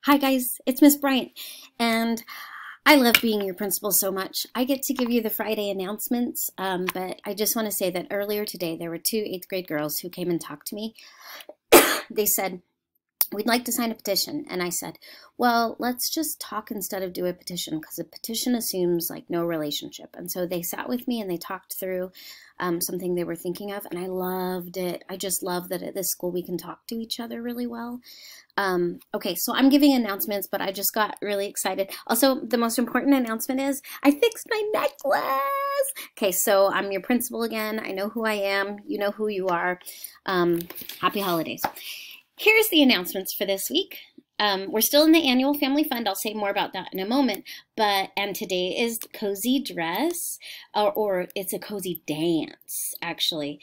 Hi guys, it's Miss Bryant, and I love being your principal so much. I get to give you the Friday announcements, but I just want to say that earlier today there were two 8th grade girls who came and talked to me. They said, we'd like to sign a petition. And I said, well, let's just talk instead of do a petition, because a petition assumes like no relationship. And so they sat with me and they talked through something they were thinking of, and I loved it. I just love that at this school we can talk to each other really well. Okay, so I'm giving announcements, but I just got really excited. Also, the most important announcement is I fixed my necklace. Okay, so I'm your principal again. I know who I am. You know who you are. Happy holidays. Here's the announcements for this week. We're still in the annual family fund. I'll say more about that in a moment. And today is cozy dress, or it's a cozy dance, actually.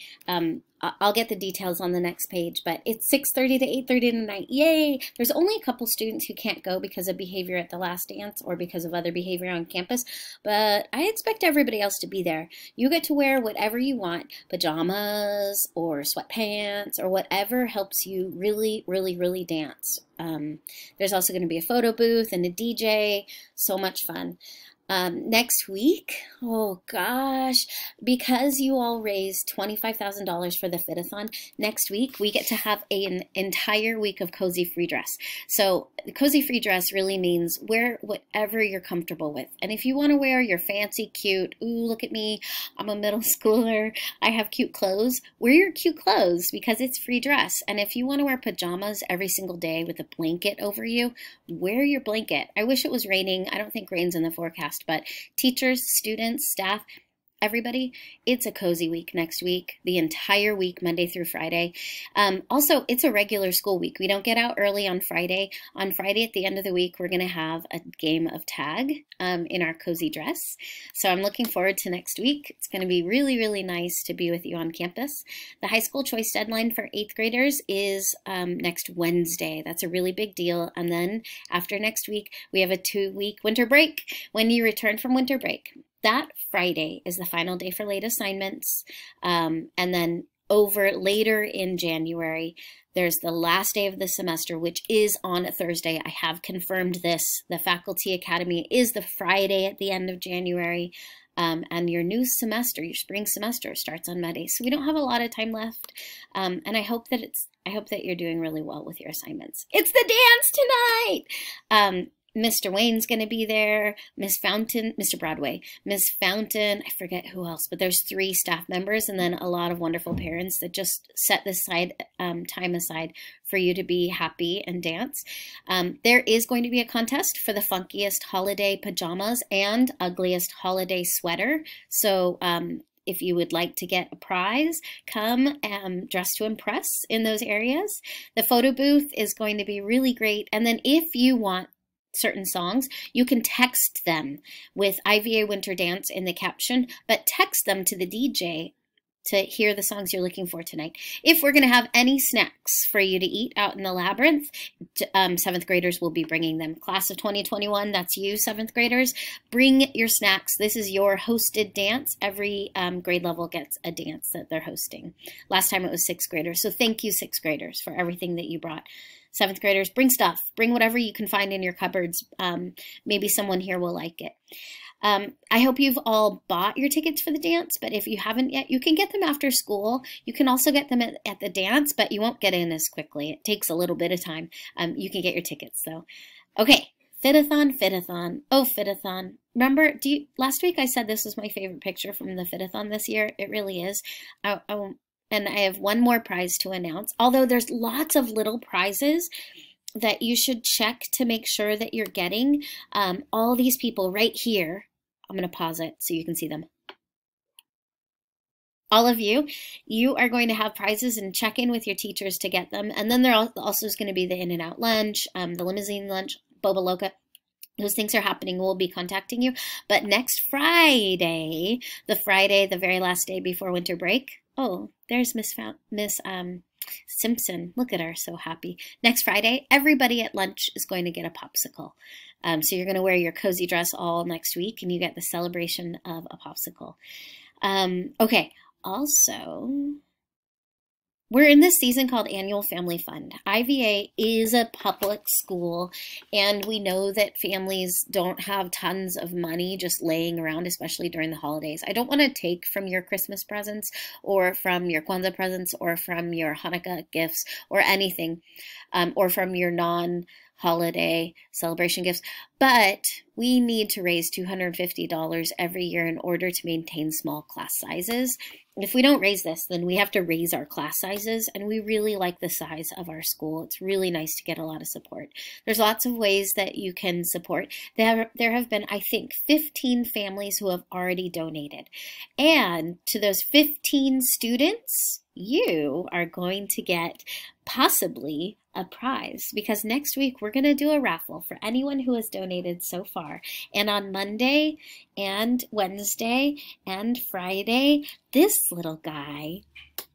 I'll get the details on the next page, but it's 6:30 to 8:30 tonight. Yay! There's only a couple students who can't go because of behavior at the last dance or because of other behavior on campus, but I expect everybody else to be there. You get to wear whatever you want, pajamas or sweatpants or whatever helps you really, really, really dance. There's also going to be a photo booth and a DJ. So much fun. Next week, oh gosh, because you all raised $25,000 for the fit-a-thon, next week we get to have an entire week of cozy free dress. So cozy free dress really means wear whatever you're comfortable with. And if you want to wear your fancy, cute, ooh, look at me, I'm a middle schooler, I have cute clothes, wear your cute clothes because it's free dress. And if you want to wear pajamas every single day with a blanket over you, wear your blanket. I wish it was raining. I don't think rain's in the forecast. But teachers, students, staff, everybody, it's a cozy week next week, the entire week, Monday through Friday. Also, it's a regular school week. We don't get out early on Friday. On Friday at the end of the week, we're going to have a game of tag in our cozy dress. So I'm looking forward to next week. It's going to be really, really nice to be with you on campus. The high school choice deadline for 8th graders is next Wednesday. That's a really big deal. And then after next week, we have a 2-week winter break when you return from winter break. That Friday is the final day for late assignments, and then over later in January, there's the last day of the semester, which is on a Thursday. I have confirmed this. The Faculty Academy is the Friday at the end of January, and your new semester, your spring semester, starts on Monday. So we don't have a lot of time left, and I hope that you're doing really well with your assignments. It's the dance tonight. Mr. Wayne's going to be there, Miss Fountain, Mr. Broadway, Miss Fountain, I forget who else, but there's 3 staff members and then a lot of wonderful parents that just set this time aside for you to be happy and dance. There is going to be a contest for the funkiest holiday pajamas and ugliest holiday sweater. So if you would like to get a prize, come dress to impress in those areas. The photo booth is going to be really great. And then if you want certain songs, you can text them with IVA Winter Dance in the caption, but text them to the DJ to hear the songs you're looking for tonight. If we're going to have any snacks for you to eat out in the labyrinth, 7th graders will be bringing them. Class of 2021, that's you, 7th graders. Bring your snacks. This is your hosted dance. Every grade level gets a dance that they're hosting. Last time it was 6th graders, so thank you, 6th graders, for everything that you brought. 7th graders, bring stuff. Bring whatever you can find in your cupboards. Maybe someone here will like it. I hope you've all bought your tickets for the dance, but if you haven't yet, you can get them after school. You can also get them at the dance, but you won't get in as quickly. It takes a little bit of time. You can get your tickets, though. Okay, fit-a-thon, fit-a-thon. Oh, fit-a-thon. Remember, last week I said this was my favorite picture from the fit-a-thon this year. It really is. And I have one more prize to announce, although there's lots of little prizes that you should check to make sure that you're getting. All these people right here, I'm going to pause it so you can see them. All of you are going to have prizes and check in with your teachers to get them. And then there also is going to be the In-N-Out lunch, the limousine lunch, Boba Loca. Those things are happening. We'll be contacting you. But next Friday, the very last day before winter break. Oh, there's Miss Simpson. Look at her, so happy. Next Friday, everybody at lunch is going to get a popsicle. So you're going to wear your cozy dress all next week, and you get the celebration of a popsicle. Okay, also, We're in this season called Annual Family Fund. IVA is a public school, and we know that families don't have tons of money just laying around, especially during the holidays. I don't want to take from your Christmas presents or from your Kwanzaa presents or from your Hanukkah gifts or anything, or from your non-holiday celebration gifts, but we need to raise $250 every year in order to maintain small class sizes. If we don't raise this, then we have to raise our class sizes, and we really like the size of our school. It's really nice to get a lot of support. There's lots of ways that you can support. There have been, I think, 15 families who have already donated. And to those 15 students, you are going to get possibly a prize, because next week we're going to do a raffle for anyone who has donated so far. And on Monday and Wednesday and Friday, this little guy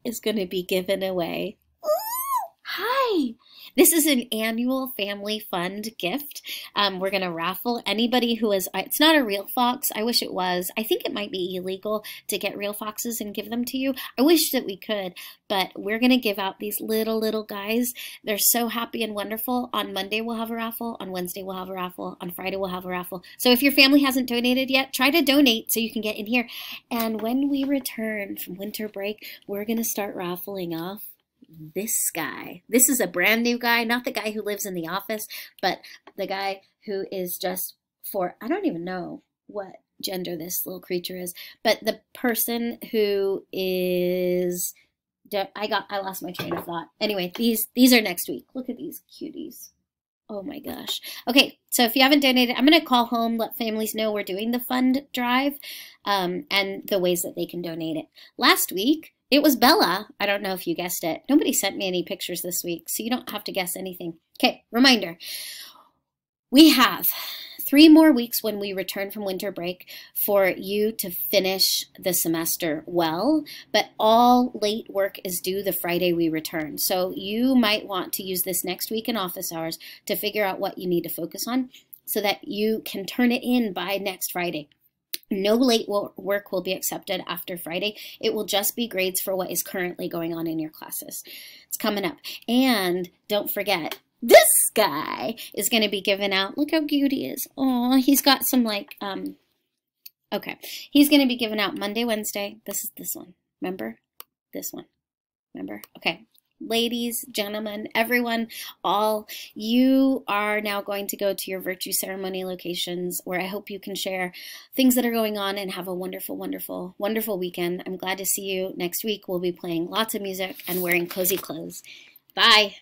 is going to be given away. Ooh, hi! This is an annual family fund gift. We're going to raffle anybody who is, it's not a real fox. I wish it was. I think it might be illegal to get real foxes and give them to you. I wish that we could, but we're going to give out these little guys. They're so happy and wonderful. On Monday, we'll have a raffle. On Wednesday, we'll have a raffle. On Friday, we'll have a raffle. So if your family hasn't donated yet, try to donate so you can get in here. And when we return from winter break, we're going to start raffling off this guy. This is a brand new guy, not the guy who lives in the office, but the guy who is just for, I don't even know what gender this little creature is, but the person who is, I lost my train of thought. Anyway, these are next week. Look at these cuties. Oh my gosh. Okay, so if you haven't donated, I'm going to call home, let families know we're doing the fund drive, and the ways that they can donate it. Last week, it was Bella. I don't know if you guessed it. Nobody sent me any pictures this week, so you don't have to guess anything. Okay, reminder. We have 3 more weeks when we return from winter break for you to finish the semester well, but all late work is due the Friday we return. So you might want to use this next week in office hours to figure out what you need to focus on so that you can turn it in by next Friday. No late work will be accepted after Friday. It will just be grades for what is currently going on in your classes. It's coming up. And don't forget, this guy is going to be given out. Look how cute he is. Oh, he's got some like, okay. He's going to be given out Monday, Wednesday. This is this one. Remember? This one. Remember? Okay. Ladies, gentlemen, everyone, all, you are now going to go to your virtue ceremony locations where I hope you can share things that are going on and have a wonderful, wonderful, wonderful weekend. I'm glad to see you next week. We'll be playing lots of music and wearing cozy clothes. Bye.